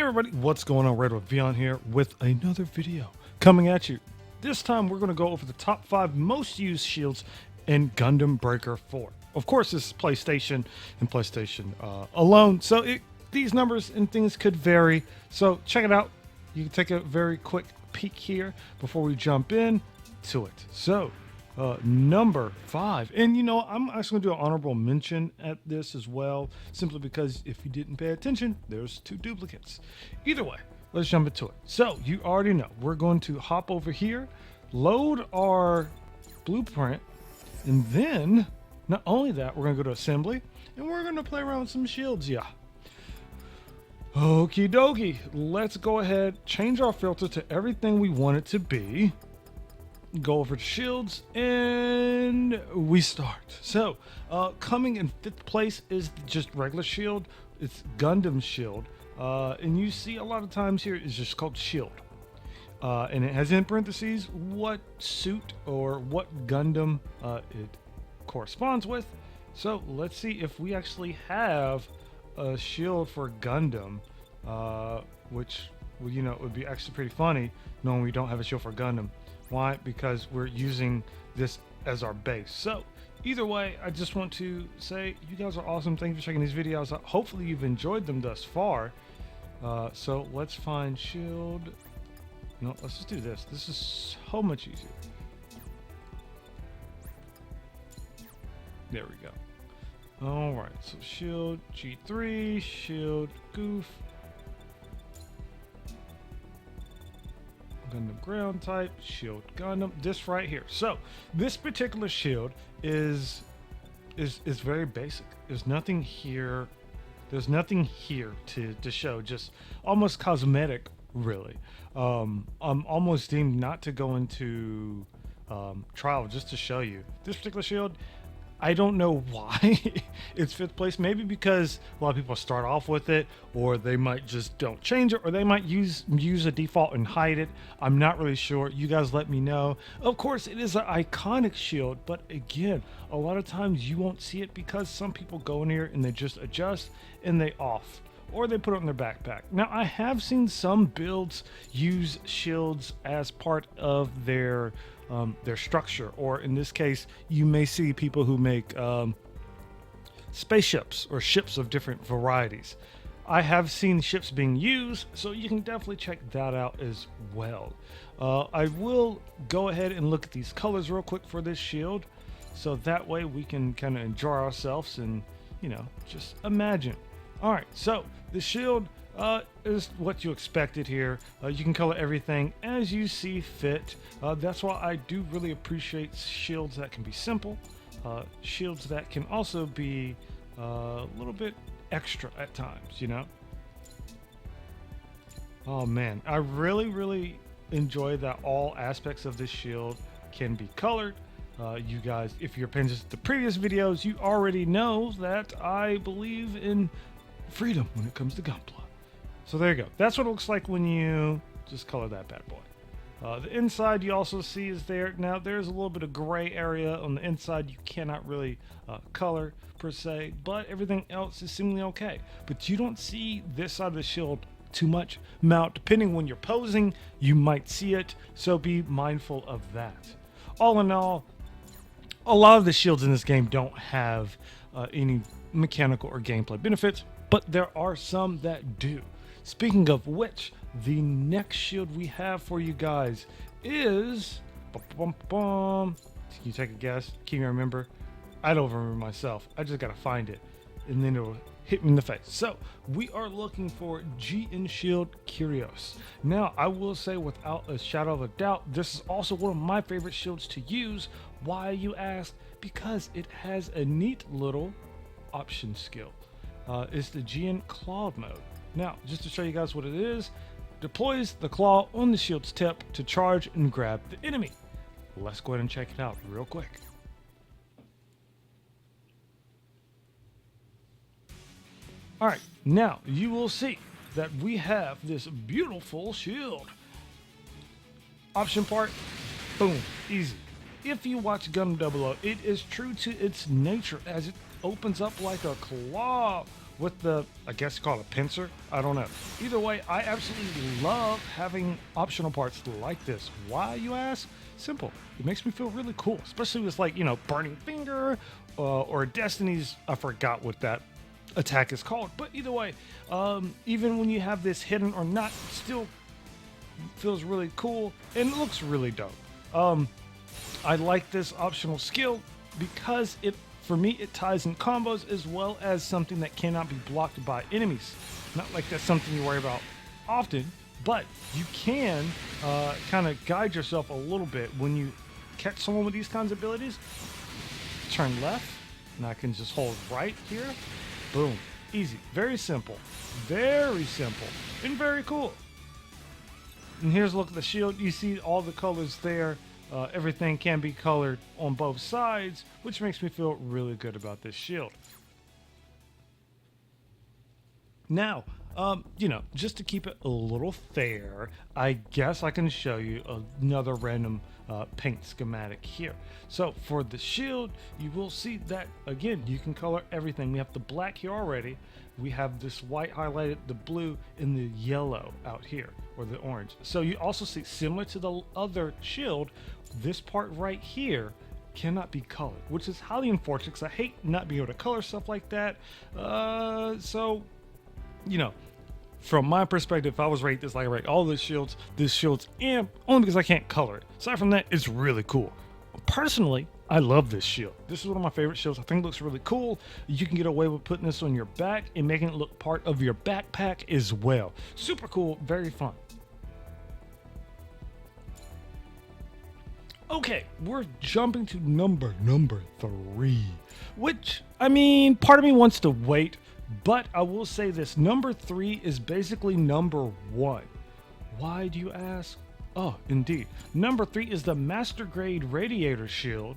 everybody, what's going on? Red with Vion here with another video coming at you. This time we're going to go over the top 5 most used shields in Gundam Breaker 4. Of course, this is PlayStation and PlayStation alone, so these numbers and things could vary. So check it out. You can take a very quick peek here before we jump in to it. So number 5, and you know, I'm actually gonna do an honorable mention at this as well, simply because if you didn't pay attention, there's 2 duplicates. Either way, let's jump into it. So you already know we're going to hop over here, load our blueprint, and then not only that, we're gonna go to assembly and we're gonna play around with some shields. Yeah, okie dokie, let's go ahead, change our filter to everything we want it to be, go over to shields, and we start. So coming in 5th place is just regular shield. It's Gundam shield, and you see a lot of times here is just called shield, and it has in parentheses what suit or what Gundam it corresponds with. So let's see if we actually have a shield for Gundam, which, well, you know, it would be actually pretty funny knowing we don't have a shield for Gundam. Why? Because we're using this as our base. So either way, I just want to say you guys are awesome. Thank you for checking these videos out. Hopefully you've enjoyed them thus far. So let's find shield. No, let's just do this. This is so much easier. There we go. All right, so shield G3, shield goof, Gundam ground type, shield Gundam, this right here. So this particular shield is very basic. There's nothing here to show, just almost cosmetic, really. I'm almost deemed not to go into trial just to show you this particular shield. I don't know why it's 5th place. Maybe because a lot of people start off with it, or they might just don't change it, or they might use a default and hide it. I'm not really sure. You guys let me know. Of course, it is an iconic shield, but again, a lot of times you won't see it because some people go in here and they just adjust and they off, or they put it in their backpack. Now, I have seen some builds use shields as part of their structure, or in this case, you may see people who make spaceships or ships of different varieties. I have seen ships being used, so you can definitely check that out as well. I will go ahead and look at these colors real quick for this shield, so that way we can kind of enjoy ourselves and, you know, just imagine. All right, so the shield is what you expected here. You can color everything as you see fit. That's why I do really appreciate shields that can be simple, shields that can also be a little bit extra at times, you know. Oh man, I really enjoy that all aspects of this shield can be colored. You guys, if you're paying attention to the previous videos, you already know that I believe in freedom when it comes to gunpla. So there you go. That's what it looks like when you just color that bad boy. The inside you also see is there. Now there's a little bit of gray area on the inside you cannot really color per se, but everything else is seemingly okay. But you don't see this side of the shield too much. Now, depending when you're posing, you might see it, so be mindful of that. All in all, a lot of the shields in this game don't have any mechanical or gameplay benefits, but there are some that do. Speaking of which, the next shield we have for you guys is... Can you take a guess? Can you remember? I don't remember myself. I just gotta find it, and then it'll hit me in the face. So we are looking for GN Shield Curios. Now, I will say without a shadow of a doubt, this is also one of my favorite shields to use. Why, you ask? Because it has a neat little option skill. It's the GN Claw mode. Now, just to show you guys what it is, deploys the claw on the shield's tip to charge and grab the enemy. Let's go ahead and check it out real quick. All right, now you will see that we have this beautiful shield. Option part, boom, easy. If you watch Gundam 00, it is true to its nature as it opens up like a claw with the, I guess call it a pincer. I don't know. Either way, I absolutely love having optional parts like this. Why, you ask? Simple. It makes me feel really cool, especially with like, you know, Burning Finger or Destiny's, I forgot what that attack is called. But either way, even when you have this hidden or not, it still feels really cool and it looks really dope. I like this optional skill because for me, it ties in combos as well as something that cannot be blocked by enemies. Not like that's something you worry about often, but you can kind of guide yourself a little bit when you catch someone with these kinds of abilities. Turn left, and I can just hold right here. Boom. Easy. Very simple. Very simple. And very cool. And here's a look at the shield. You see all the colors there. Everything can be colored on both sides, which makes me feel really good about this shield. Now, you know, just to keep it a little fair, I guess I can show you another random paint schematic here. So for the shield, you will see that, again, you can color everything. We have the black here already. We have this white highlighted, the blue, and the yellow out here, or the orange. So you also see, similar to the other shield, this part right here cannot be colored, which is highly unfortunate because I hate not being able to color stuff like that. So, you know, from my perspective, if I was rate this like I rate all the shields, this shield's only because I can't color it. Aside from that, it's really cool. Personally, I love this shield. This is one of my favorite shields. I think it looks really cool. You can get away with putting this on your back and making it look part of your backpack as well. Super cool, very fun. Okay, we're jumping to number 3, which, I mean, part of me wants to wait, but I will say this, number 3 is basically number 1. Why, do you ask? Oh, indeed. Number 3 is the master grade radiator shield,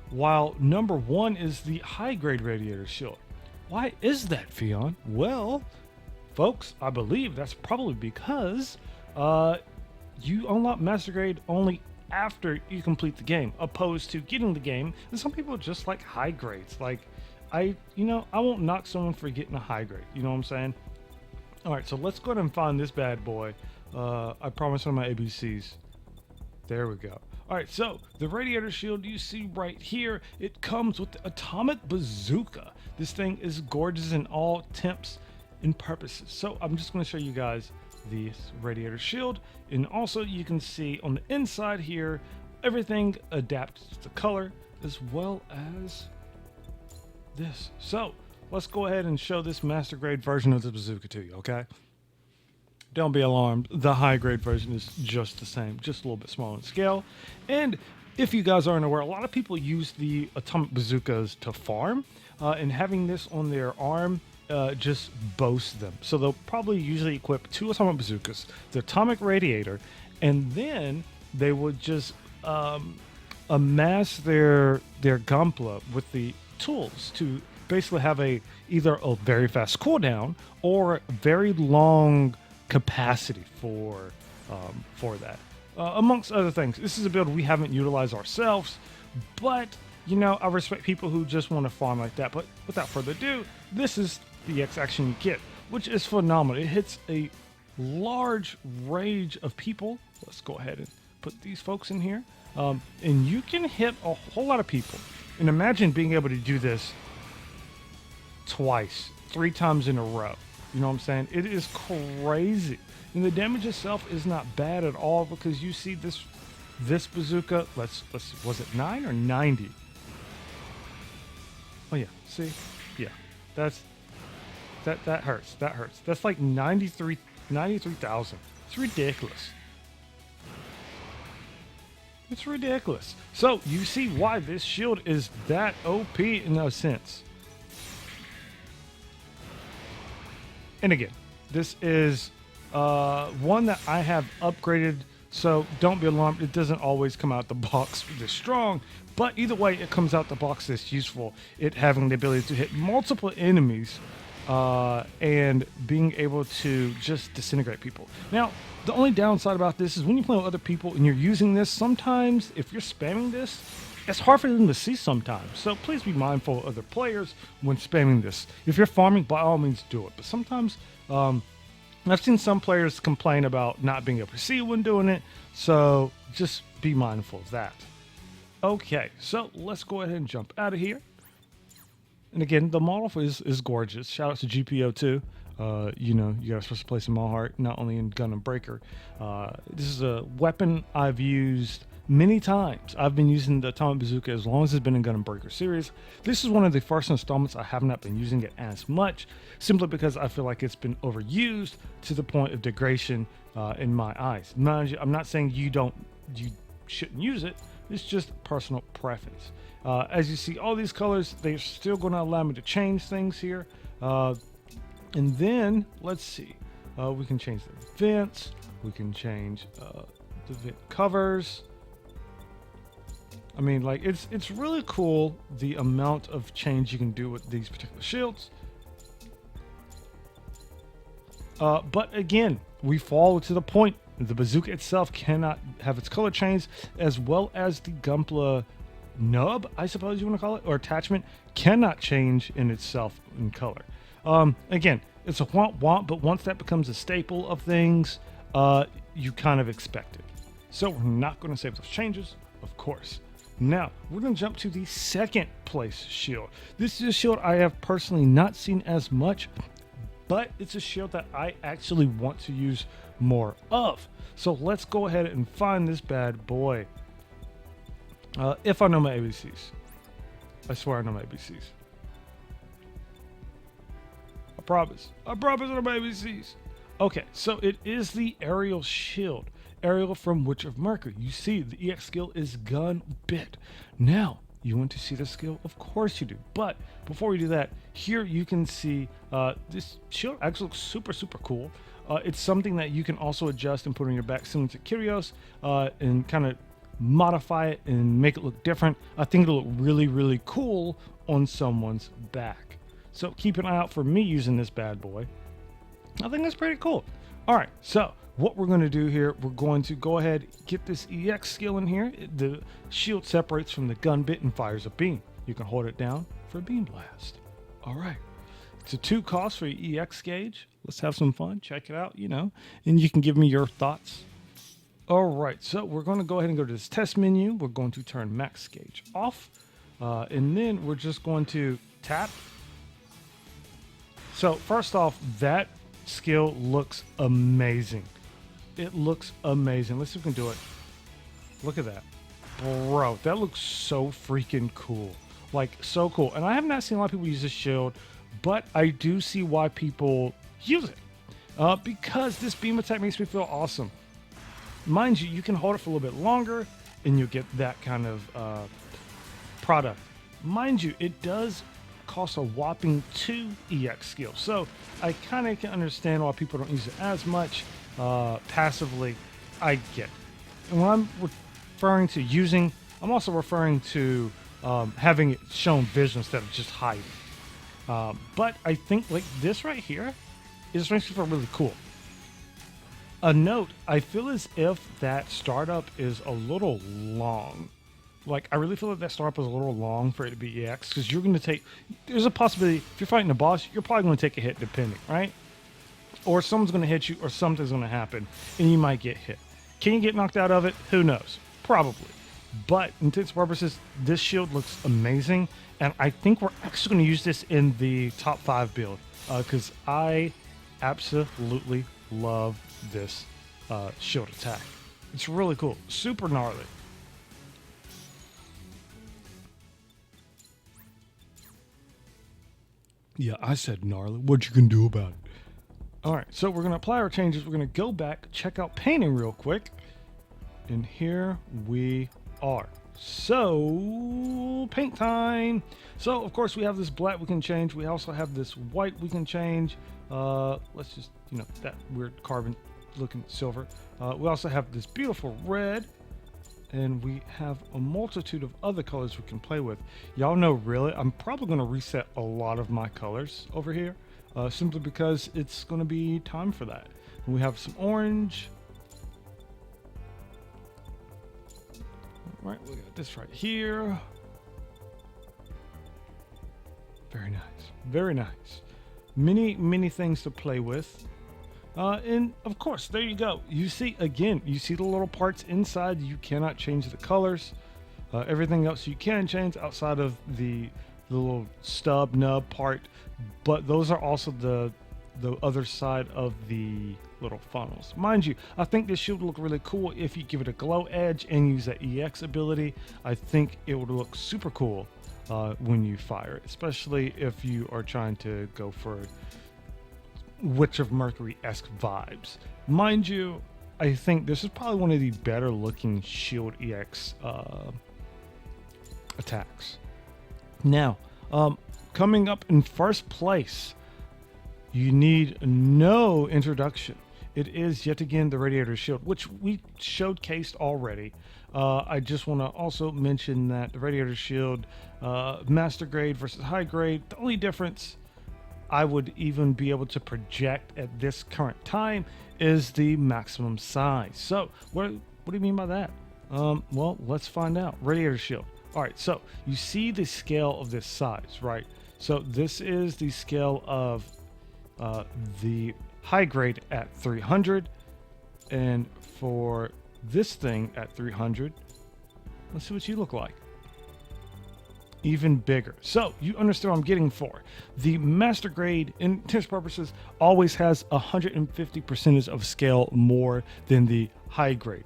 while number 1 is the high grade radiator shield. Why is that, Fion? Well, folks, I believe that's probably because you unlock master grade only after you complete the game, opposed to getting the game. And some people just like high grades. Like, I won't knock someone for getting a high grade. You know what I'm saying? All right, so let's go ahead and find this bad boy. I promise on my ABCs. There we go. All right, so the radiator shield you see right here, it comes with the atomic bazooka. This thing is gorgeous in all temps and purposes. So I'm just going to show you guys the radiator shield, and also you can see on the inside here everything adapts to color as well as this. So let's go ahead and show this master grade version of the bazooka to you. Okay, don't be alarmed, the high grade version is just the same, just a little bit smaller in scale. And if you guys aren't aware, a lot of people use the atomic bazookas to farm, and having this on their arm just boasts them. So they'll probably usually equip 2 atomic bazookas, the atomic radiator, and then they would just amass their gunpla with the tools to basically have either a very fast cooldown or very long capacity for that, amongst other things. This is a build we haven't utilized ourselves, but you know, I respect people who just want to farm like that. But without further ado, this is the X action you get, which is phenomenal. It hits a large range of people. Let's go ahead and put these folks in here, and you can hit a whole lot of people. And imagine being able to do this twice, 3 times in a row. You know what I'm saying? It is crazy. And the damage itself is not bad at all, because you see this bazooka, let's was it 9 or 90? Oh yeah, see? Yeah. That hurts. That hurts. That's like 93,000. It's ridiculous. It's ridiculous. So you see why this shield is that OP in a sense. And again, this is one that I have upgraded, so don't be alarmed. It doesn't always come out the box this strong, but either way, it comes out the box this useful. It having the ability to hit multiple enemies and being able to just disintegrate people. Now, the only downside about this is when you play with other people and you're using this, sometimes if you're spamming this it's hard for them to see sometimes. So please be mindful of other players when spamming this. If you're farming, by all means do it. But sometimes I've seen some players complain about not being able to see when doing it. So just be mindful of that. Okay, so let's go ahead and jump out of here. And again, the model is gorgeous. Shout out to GPO too. You know, you guys are supposed to play some All Heart, not only in Gundam Breaker. This is a weapon I've used many times. I've been using the Atomic Bazooka as long as it's been in Gundam Breaker series. This is one of the first installments I have not been using it as much, simply because I feel like it's been overused to the point of degradation in my eyes. Mind you, I'm not saying you shouldn't use it. It's just personal preference. As you see, all these colors, they're still going to allow me to change things here. And then, let's see. We can change the vents. We can change the vent covers. I mean, like, it's really cool the amount of change you can do with these particular shields. But again, we fall to the point. The bazooka itself cannot have its color changed, as well as the gunpla nub, I suppose you want to call it, or attachment, cannot change in itself in color. Again, it's a want, but once that becomes a staple of things, you kind of expect it. So we're not going to save those changes, of course. Now, we're going to jump to the second place shield. This is a shield I have personally not seen as much, but it's a shield that I actually want to use more of. So let's go ahead and find this bad boy. If I know my ABCs. I swear I know my ABCs. I promise I know my ABCs. Okay, so it is the aerial shield. Aerial from Witch of Mercury. You see, the EX skill is gun bit. Now, you want to see the skill? Of course you do. But before we do that, here you can see this shield actually looks super cool. It's something that you can also adjust and put on your back, similar to Kyrios, and kind of modify it and make it look different. I think it'll look really cool on someone's back. So keep an eye out for me using this bad boy. I think that's pretty cool. All right, so what we're going to do here, we're going to go ahead, get this EX skill in here. The shield separates from the gun bit and fires a beam. You can hold it down for a beam blast. All right. It's a 2 cost for your EX gauge. Let's have some fun. Check it out, you know, and you can give me your thoughts. All right, so we're going to go ahead and go to this test menu. We're going to turn max gauge off, and then we're just going to tap. So first off, that skill looks amazing. It looks amazing. Let's see if we can do it. Look at that. Bro, that looks so freaking cool. Like, so cool. And I have not seen a lot of people use this shield, but I do see why people use it. Because this beam attack makes me feel awesome. Mind you, you can hold it for a little bit longer, and you'll get that kind of product. Mind you, it does cost a whopping 2 EX skill. So I kind of can understand why people don't use it as much. Passively, I get it. And when I'm referring to using, I'm also referring to having it shown visual instead of just hiding. But I think like this right here is makes me feel really cool. A note, I feel as if that startup is a little long. Like, I really feel like that startup is a little long for it to be EX, because you're going to take, there's a possibility, if you're fighting a boss, you're probably going to take a hit depending, right? Or someone's going to hit you, or something's going to happen, and you might get hit. Can you get knocked out of it? Who knows? Probably. But, intents purposes, this shield looks amazing, and I think we're actually going to use this in the top 5 build, because I absolutely love this shield attack. It's really cool. Super gnarly. Yeah, I said gnarly. What you can do about it? All right, so we're going to apply our changes. We're going to go back, check out painting real quick. And here we are. So, paint time. So, of course, we have this black we can change. We also have this white we can change. Let's just, you know, that weird carbon looking silver. We also have this beautiful red. And we have a multitude of other colors we can play with. Y'all know, really, I'm probably going to reset a lot of my colors over here, simply because it's going to be time for that. And we have some orange. All right, we got this right here. Very nice, very nice. Many things to play with. And of course, there you go. You see, again, you see the little parts inside. You cannot change the colors. Everything else you can change outside of the little stub nub part, but those are also the other side of the little funnels. Mind you, I think this shield would look really cool if you give it a glow edge and use that EX ability. I think it would look super cool when you fire it, especially if you are trying to go for Witch of Mercury-esque vibes. Mind you, I think this is probably one of the better looking shield EX attacks. Now, coming up in first place, you need no introduction. It is yet again the Radiator Shield, which we showcased already. I just want to also mention that the Radiator Shield, master grade versus high grade, the only difference I would even be able to project at this current time is the maximum size. So what do you mean by that? Well, let's find out. Radiator Shield. All right, so you see the scale of this size, right? So this is the scale of the high grade at 300, and for this thing at 300, let's see what you look like. Even bigger. So you understand what I'm getting for. The master grade, in test purposes, always has 150% of scale more than the high grade.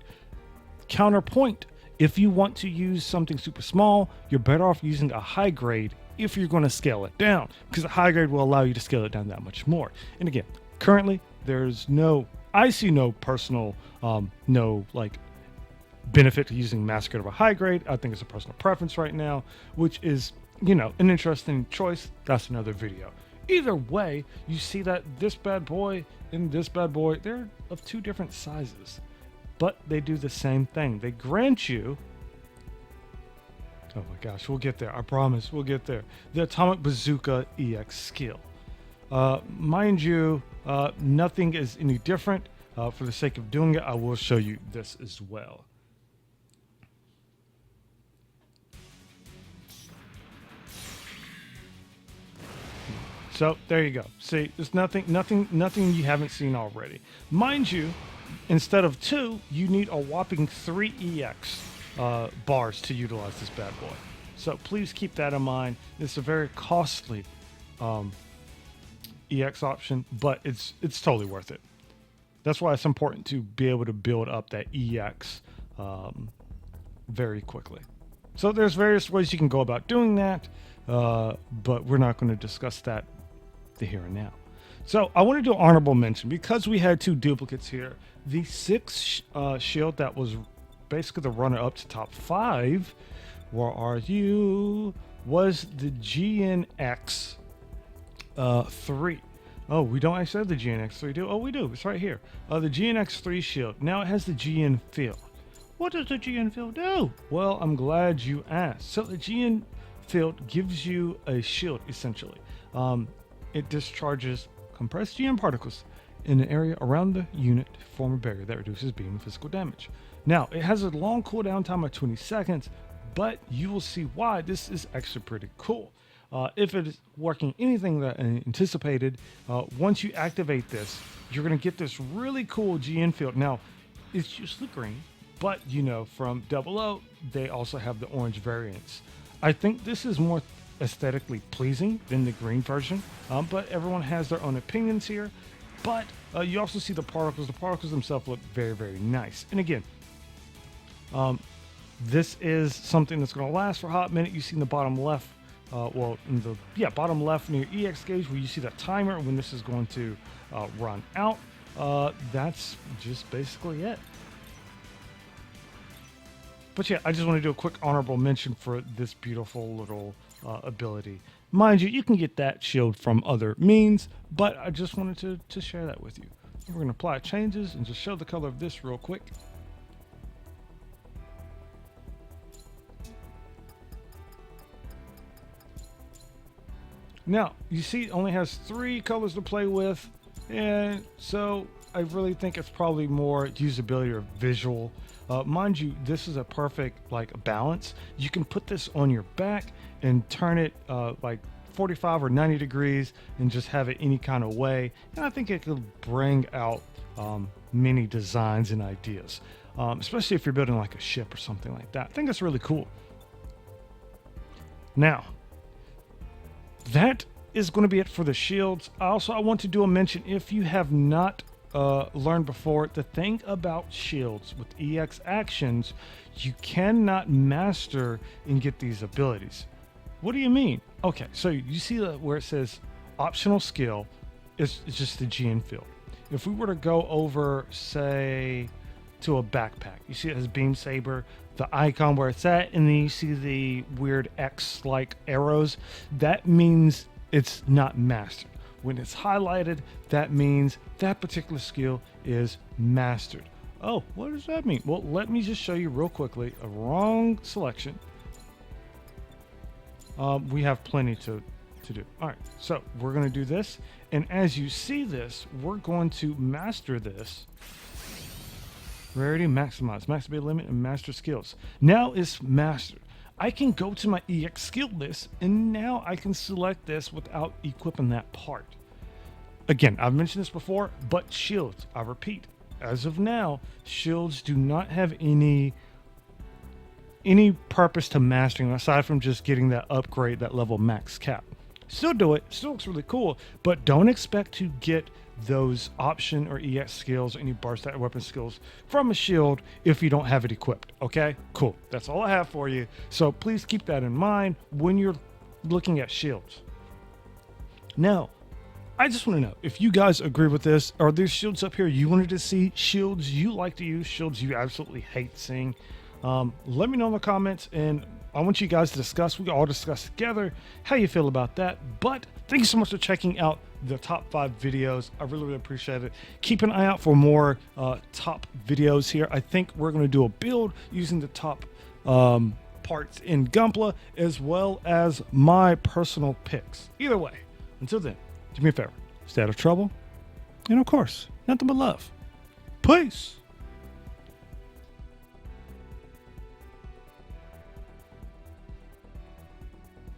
Counterpoint, if you want to use something super small, you're better off using a high grade if you're going to scale it down, because a high grade will allow you to scale it down that much more. And again, currently I see no personal no like benefit to using master grade over high grade. I think it's a personal preference right now, which is, you know, an interesting choice. That's another video. Either way, you see that this bad boy and this bad boy, they're of two different sizes, but they do the same thing. They grant you, oh my gosh, we'll get there. I promise we'll get there. The Atomic Bazooka EX skill. Mind you, nothing is any different. For the sake of doing it, I will show you this as well. So there you go. See, there's nothing you haven't seen already. Mind you, instead of 2, you need a whopping 3 EX bars to utilize this bad boy. So please keep that in mind. It's a very costly EX option, but it's totally worth it. That's why it's important to be able to build up that EX very quickly. So there's various ways you can go about doing that, but we're not going to discuss that the here and now. So I want to do an honorable mention because we had 2 duplicates here. The 6 shield that was basically the runner up to top 5, where are you, was the GNX 3. Oh, we don't actually have the GNX3, do? Oh, we do. It's right here. The GNX3 shield. Now it has the GN field. What does the GN field do? Well, I'm glad you asked. So the GN field gives you a shield, essentially. It discharges compressed GN particles in an area around the unit to form a barrier that reduces beam and physical damage. Now, it has a long cooldown time of 20 seconds, but you will see why this is actually pretty cool. If it is working anything that I anticipated, once you activate this, you're going to get this really cool GN field. Now, it's usually green, but you know, from 00, they also have the orange variants. I think this is more aesthetically pleasing than the green version, but everyone has their own opinions here. But you also see the particles. The particles themselves look very, very nice. And again, this is something that's going to last for a hot minute. You see in the bottom left, in the bottom left near EX gauge, where you see that timer when this is going to run out. That's just basically it. But yeah, I just want to do a quick honorable mention for this beautiful little ability. Mind you, you can get that shield from other means, but I just wanted to share that with you. We're going to apply changes and just show the color of this real quick. Now, you see it only has 3 colors to play with, and so I really think it's probably more usability or visual Mind you, this is a perfect like balance. You can put this on your back and turn it like 45 or 90 degrees and just have it any kind of way. And I think it could bring out many designs and ideas, especially if you're building like a ship or something like that. I think that's really cool. Now, that is going to be it for the shields. I want to do a mention, if you have not learned before, the thing about shields with EX actions, you cannot master and get these abilities. What do you mean? Okay, so you see where it says optional skill, it's just the GN field. If we were to go over, say, to a backpack, you see it has beam saber, the icon where it's at, and then you see the weird X-like arrows. That means it's not mastered. When it's highlighted, that means that particular skill is mastered. Oh, what does that mean? Well, let me just show you real quickly. A wrong selection. We have plenty to do. All right, so we're going to do this. And as you see this, we're going to master this. Rarity, maximize, max ability limit, and master skills. Now it's mastered. I can go to my EX skill list, and now I can select this without equipping that part. Again, I've mentioned this before, but shields, I repeat, as of now, shields do not have any purpose to mastering aside from just getting that upgrade, that level max cap. Still do it, still looks really cool, but don't expect to get those option or EX skills, any burst that weapon skills from a shield if you don't have it equipped. Okay, cool. That's all I have for you. So please keep that in mind when you're looking at shields. Now, I just want to know if you guys agree with this. Are there shields up here you wanted to see? Shields you like to use? Shields you absolutely hate seeing? Let me know in the comments, and I want you guys to discuss. We all discuss together how you feel about that. But thank you so much for checking out the top 5 videos. I really, really appreciate it. Keep an eye out for more top videos here. I think we're going to do a build using the top parts in Gunpla, as well as my personal picks. Either way, until then, do me a favor, stay out of trouble, and of course, nothing but love. Peace.